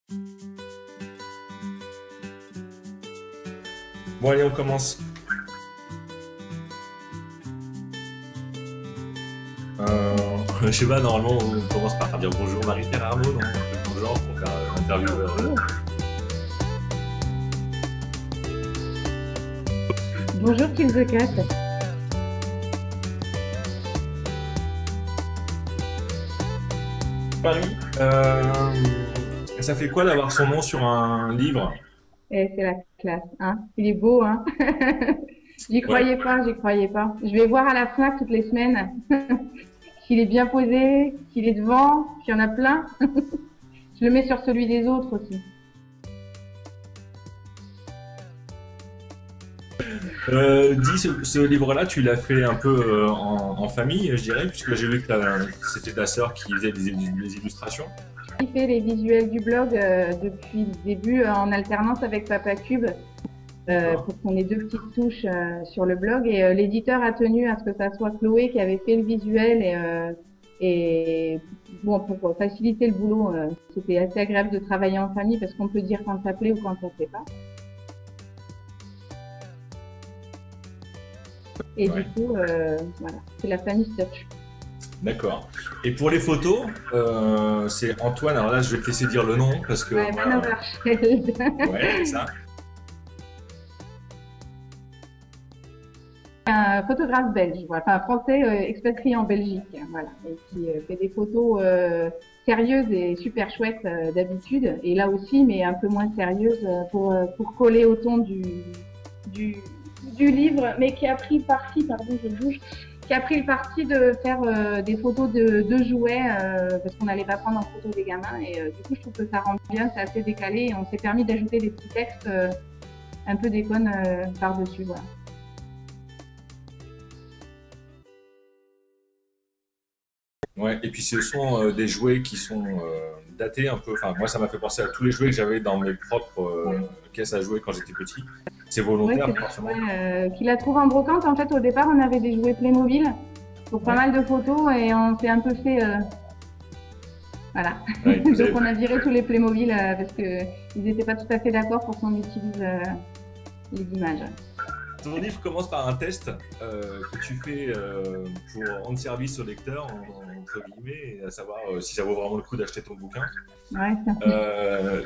Bon, allez, on commence. Je sais pas, normalement, on commence par dire bonjour Marie-Pierre Arnaud, non? Bonjour, pour faire l'interview. Bonjour Kill the Cat. Paris, ça fait quoi d'avoir son nom sur un livre? Eh, c'est la classe, hein. Il est beau, hein. J'y croyais pas, j'y croyais pas. Je vais voir à la Fnac toutes les semaines s'il est bien posé, s'il est devant, s'il y en a plein. Je le mets sur celui des autres aussi. Dis, ce livre-là, tu l'as fait un peu en famille, je dirais, puisque j'ai vu que c'était ta sœur qui faisait des illustrations. Il fait les visuels du blog depuis le début en alternance avec Papa Cube pour qu'on ait deux petites touches sur le blog. Et l'éditeur a tenu à ce que ça soit Chloé qui avait fait le visuel et bon, pour faciliter le boulot, c'était assez agréable de travailler en famille parce qu'on peut dire quand ça plaît ou quand ça plaît pas. Et du coup, voilà, c'est la famille Search. D'accord. Et pour les photos, c'est Antoine. Alors là, je vais te laisser dire le nom parce que. Ouais, Van Overschelde. Ouais, c'est ça. Un photographe belge, voilà, enfin français expatrié en Belgique, voilà, et qui fait des photos sérieuses et super chouettes d'habitude, et là aussi, mais un peu moins sérieuses pour coller au ton du livre, mais qui a pris parti, pardon, je bouge, qui a pris le parti de faire des photos de jouets parce qu'on n'allait pas prendre en photo des gamins, et du coup, je trouve que ça rend bien, c'est assez décalé, et on s'est permis d'ajouter des petits textes un peu déconnes par-dessus, voilà. Ouais, et puis ce sont des jouets qui sont datés un peu. Enfin, moi, ça m'a fait penser à tous les jouets que j'avais dans mes propres caisses à jouer quand j'étais petit. C'est volontaire, ouais, forcément. Qu'il a trouvé en brocante. En fait, au départ, on avait des jouets Playmobil pour pas mal de photos et on s'est un peu fait. Voilà. Ouais, donc, on a viré tous les Playmobil parce qu'ils n'étaient pas tout à fait d'accord pour qu'on utilise les images. Ton livre commence par un test que tu fais pour rendre service au lecteur, entre guillemets, et à savoir si ça vaut vraiment le coup d'acheter ton bouquin. Ouais,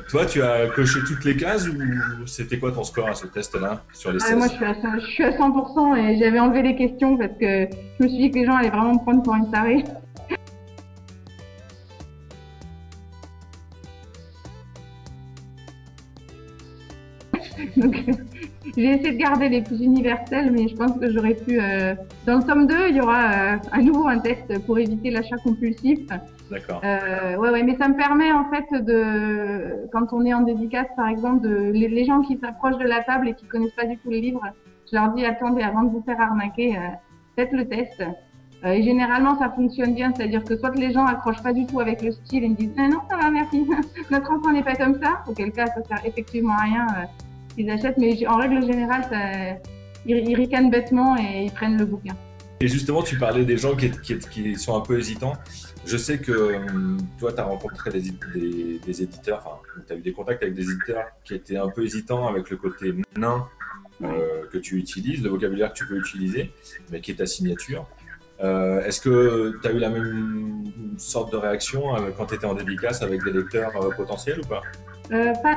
toi, tu as coché toutes les cases ou c'était quoi ton score à ce test-là sur les 16? Moi, je suis à 100% et j'avais enlevé les questions parce que je me suis dit que les gens allaient vraiment me prendre pour une tarée. Donc, j'ai essayé de garder les plus universels, mais je pense que j'aurais pu. Dans le tome 2, il y aura à nouveau un test pour éviter l'achat compulsif. D'accord. Ouais, mais ça me permet en fait de, quand on est en dédicace par exemple, les gens qui s'approchent de la table et qui connaissent pas du tout les livres, je leur dis attendez, avant de vous faire arnaquer, faites le test. Et généralement ça fonctionne bien, c'est-à-dire que soit les gens accrochent pas du tout avec le style et me disent non ça va merci, notre enfant n'est pas comme ça, auquel cas ça sert effectivement à rien. Ils achètent, mais en règle générale, ils ricanent bêtement et ils prennent le bouquin. Et justement, tu parlais des gens qui sont un peu hésitants. Je sais que toi, tu as rencontré des éditeurs, enfin, tu as eu des contacts avec des éditeurs qui étaient un peu hésitants avec le côté nain que tu utilises, le vocabulaire que tu peux utiliser, mais qui est ta signature. Est-ce que tu as eu la même sorte de réaction quand tu étais en dédicace avec des lecteurs potentiels ou pas?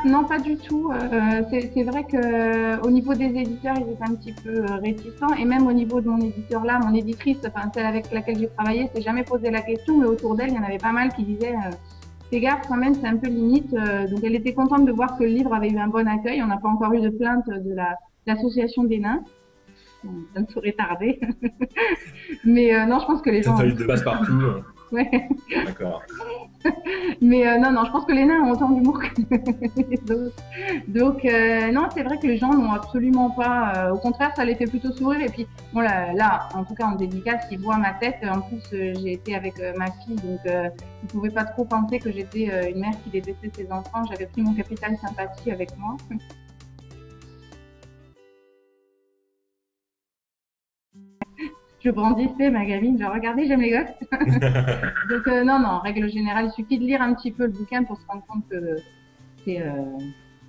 Non, pas du tout. C'est vrai qu'au niveau des éditeurs, ils étaient un petit peu réticents. Et même au niveau de mon éditeur là, mon éditrice, enfin celle avec laquelle j'ai travaillé, s'est jamais posé la question, mais autour d'elle, il y en avait pas mal qui disaient fais gaffe quand même, c'est un peu limite. Donc elle était contente de voir que le livre avait eu un bon accueil. On n'a pas encore eu de plainte de l'association des nains. Ça ne saurait tarder. Mais non, je pense que les gens... T'as eu de passe-partout. Ouais. D'accord. Mais non, je pense que les nains ont autant d'humour que les autres. Donc, non, c'est vrai que les gens n'ont absolument pas... au contraire, ça les fait plutôt sourire. Et puis, bon, là, en tout cas, en dédicace, ils voient ma tête. En plus, j'ai été avec ma fille, donc ils ne pouvaient pas trop penser que j'étais une mère qui détestait ses enfants. J'avais pris mon capital sympathie avec moi. Je brandissais ma gamine, genre regardez, j'aime les gosses. Donc non, en règle générale, il suffit de lire un petit peu le bouquin pour se rendre compte c'est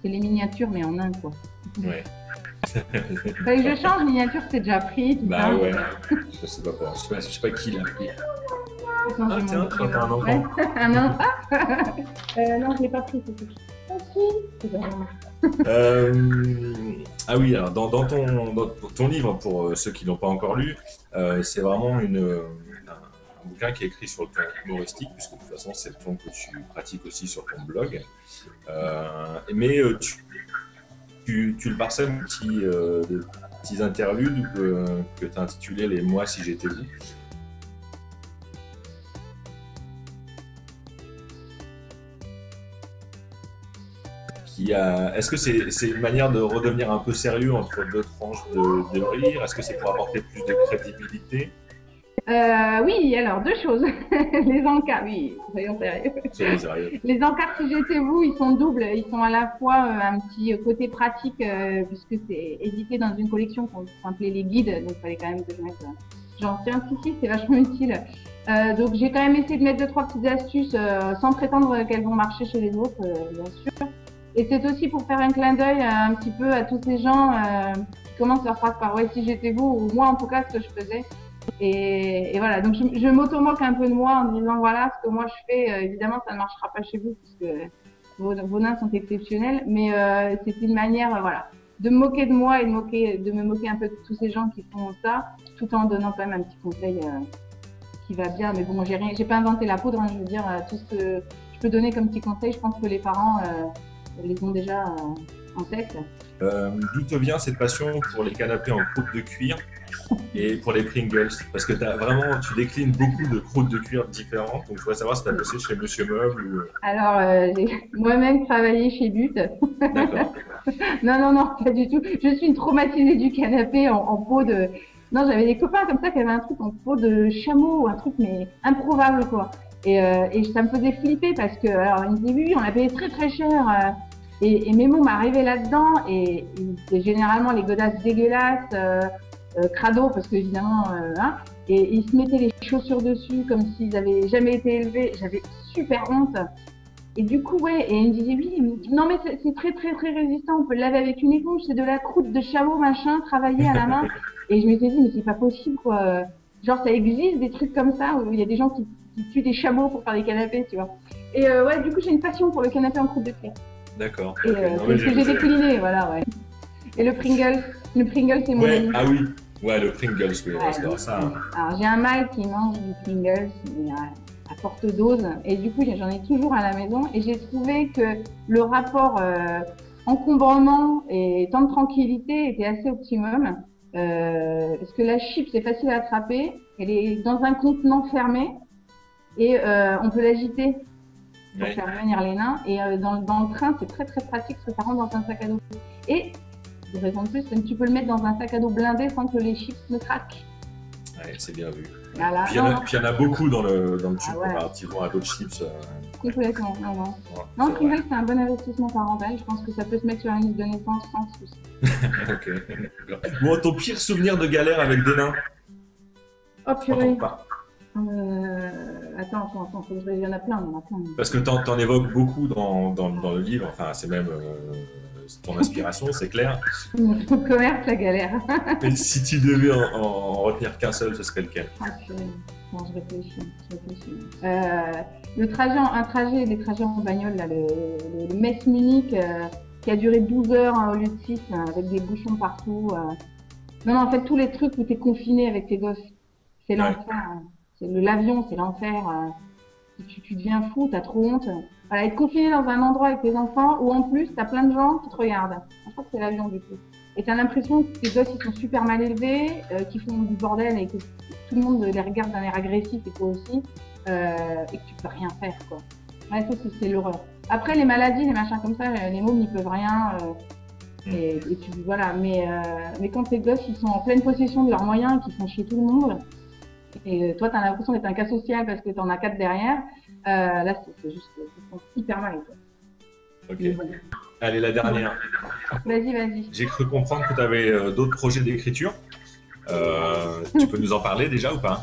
les miniatures, mais en un, quoi. Ouais. Fallait que je change, miniature, c'est déjà pris, tout Bah ça. ouais, je sais pas quoi. Je sais pas qui l'a pris. Non, Ah j'ai tiens, mon- t'as un enfant. Ouais. Ah non, non, je l'ai pas pris, c'est tout. Ah si, c'est pas vraiment. Ah oui, alors dans ton livre, pour ceux qui l'ont pas encore lu, c'est vraiment un bouquin qui est écrit sur le ton humoristique, puisque de toute façon c'est le ton que tu pratiques aussi sur ton blog. Mais tu le parsèmes de petits interludes que tu as intitulés Les Moi si j'étais vous. Est-ce que c'est une manière de redevenir un peu sérieux entre deux tranches de rire? Est-ce que c'est pour apporter plus de crédibilité? Oui, alors deux choses. Les encarts, oui, soyons sérieux. Soyez sérieux. Les encarts, si j'étais vous, ils sont doubles. Ils sont à la fois un petit côté pratique, puisque c'est édité dans une collection qu'on appelait les guides, donc il fallait quand même que je mette genre tiens, si, c'est vachement utile. Donc j'ai quand même essayé de mettre deux, trois petites astuces sans prétendre qu'elles vont marcher chez les autres, bien sûr. Et c'est aussi pour faire un clin d'œil un petit peu à tous ces gens qui commencent leur phrase par ouais, si j'étais vous, ou moi en tout cas, ce que je faisais. Et voilà, donc je m'auto-moque un peu de moi en disant voilà, ce que moi je fais, évidemment ça ne marchera pas chez vous puisque vos nains sont exceptionnels, mais c'est une manière voilà, de me moquer de moi et de me moquer un peu de tous ces gens qui font ça, tout en donnant quand même un petit conseil qui va bien. Mais bon, j'ai pas inventé la poudre, hein, je veux dire, tout ce que je peux donner comme petit conseil, je pense que les parents les ont déjà en tête. D'où te vient cette passion pour les canapés en croûte de cuir et pour les Pringles? Parce que tu déclines beaucoup de croûtes de cuir différentes, donc je voudrais savoir si tu as bossé chez Monsieur Meuble ou... Alors, j'ai moi-même travaillé chez But. D'accord. Non, pas du tout. Je suis une traumatisée du canapé en peau de... Non, j'avais des copains comme ça qui avaient un truc en peau de chameau, un truc mais improbable, quoi. Et ça me faisait flipper parce que, alors, ils me disaient oui, on l'a payé très très cher. Et mes mots m'arrivaient là-dedans et c'est généralement les godasses dégueulasses, crado parce que évidemment, hein, et ils se mettaient les chaussures dessus comme s'ils avaient jamais été élevés. J'avais super honte. Et du coup, ouais, et ils me disaient oui, non mais c'est très très très résistant, on peut le laver avec une éponge, c'est de la croûte de chameau machin, travaillé à la main. Et je m'étais dit mais c'est pas possible quoi. Genre ça existe des trucs comme ça où il y a des gens qui tuent des chameaux pour faire des canapés, tu vois. Et ouais, du coup j'ai une passion pour le canapé en croûte de cuir. D'accord. Et c'est ce que j'ai décliné, voilà, ouais. Et le Pringle c'est mon ami. Ah oui, ouais, le Pringles, oui, Ouais, c'est ça. Alors j'ai un mâle qui mange du Pringles, mais à forte dose, et du coup j'en ai toujours à la maison, et j'ai trouvé que le rapport encombrement et temps de tranquillité était assez optimum, parce que la chip c'est facile à attraper, elle est dans un contenant fermé, et on peut l'agiter pour faire venir les nains, et dans le train c'est très très pratique parce que ça rentre dans un sac à dos. Et, de raison de plus, tu peux le mettre dans un sac à dos blindé sans que les chips ne craquent. Ouais, c'est bien vu. Voilà. Puis il y en a beaucoup dans le tube ouais. comparativement à d'autres chips. Complètement, non. Ouais, Non, Pringles, c'est un bon investissement parental. Je pense que ça peut se mettre sur la liste de naissance sans souci. Ok. Bon, ton pire souvenir de galère avec des nains? Oh purée. Pas. Attends, il y en a plein, Parce que t'en évoques beaucoup dans le livre, enfin c'est même ton inspiration, c'est clair. Mon commerce, la galère. Mais si tu devais en retenir qu'un seul, ce serait lequel? Ah purée. Non, je réfléchis. Les trajets en bagnole, là, le Metz-Munich, qui a duré 12 heures au lieu de 6, avec des bouchons partout. Non, en fait, tous les trucs où t'es confiné avec tes gosses, c'est l'enfer. L'avion, c'est l'enfer. Tu deviens fou, t'as trop honte. Voilà, être confiné dans un endroit avec tes enfants où en plus t'as plein de gens qui te regardent. Je crois que c'est l'avion du coup. Et t'as l'impression que tes gosses ils sont super mal élevés, qu'ils font du bordel et que tout le monde les regarde d'un air agressif et toi aussi, et que tu peux rien faire quoi. Ouais, ça c'est l'horreur. Après les maladies, les machins comme ça, les mômes n'y peuvent rien. Et voilà. Mais quand tes gosses ils sont en pleine possession de leurs moyens, qu'ils font chier tout le monde. Et toi, tu as l'impression d'être un cas social parce que tu en as 4 derrière. Là, c'est juste, c'est hyper mal. Quoi. Ok. Bon. Allez, la dernière. Vas-y. J'ai cru comprendre que tu avais d'autres projets d'écriture. Tu peux nous en parler déjà ou pas?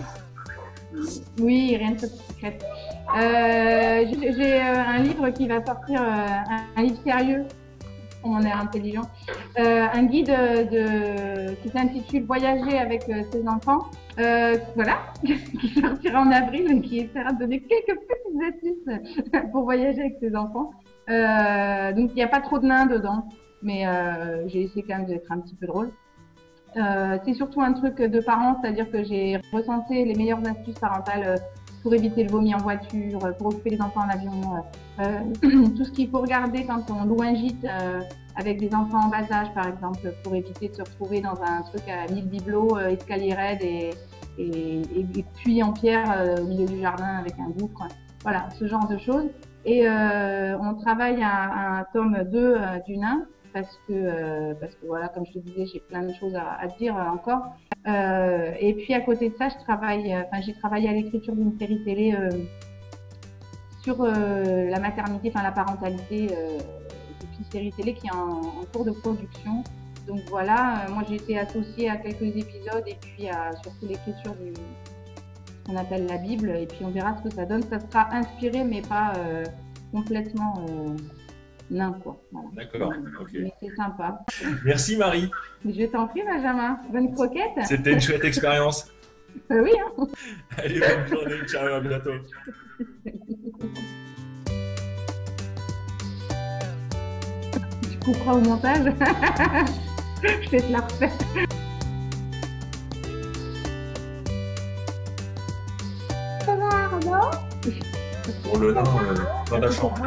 Oui, rien de secret. J'ai un livre qui va sortir, un livre sérieux, on est intelligent, un guide qui s'intitule Voyager avec ses enfants, voilà, qui sortira en avril et qui essaiera de donner quelques petites astuces pour voyager avec ses enfants. Donc il n'y a pas trop de nains dedans, mais j'ai essayé quand même d'être un petit peu drôle. C'est surtout un truc de parents, c'est-à-dire que j'ai recensé les meilleures astuces parentales pour éviter le vomi en voiture, pour occuper les enfants en avion, tout ce qu'il faut regarder quand on loue un gîte avec des enfants en bas âge, par exemple, pour éviter de se retrouver dans un truc à 1000 bibelots, escalier raide et puits en pierre au milieu du jardin avec un gouffre. Voilà, ce genre de choses. Et on travaille à un tome 2 du nain. Parce que voilà, comme je te disais, j'ai plein de choses à dire encore. Et puis à côté de ça, j'ai travaillé à l'écriture d'une série télé sur la maternité, la parentalité, c'est une série télé qui est en cours de production. Donc voilà, moi j'ai été associée à quelques épisodes et puis à surtout l'écriture de ce qu'on appelle la Bible. Et puis on verra ce que ça donne. Ça sera inspiré, mais pas complètement nain, quoi. Voilà. D'accord, ok. Mais c'est sympa. Merci Marie. Je t'en prie, Benjamin. Bonne croquette. C'était une chouette expérience. Oui, hein. Allez, bonne journée. Ciao, à bientôt. Tu couperas au montage. Je vais te la refaire. Pour le nain dans la chambre.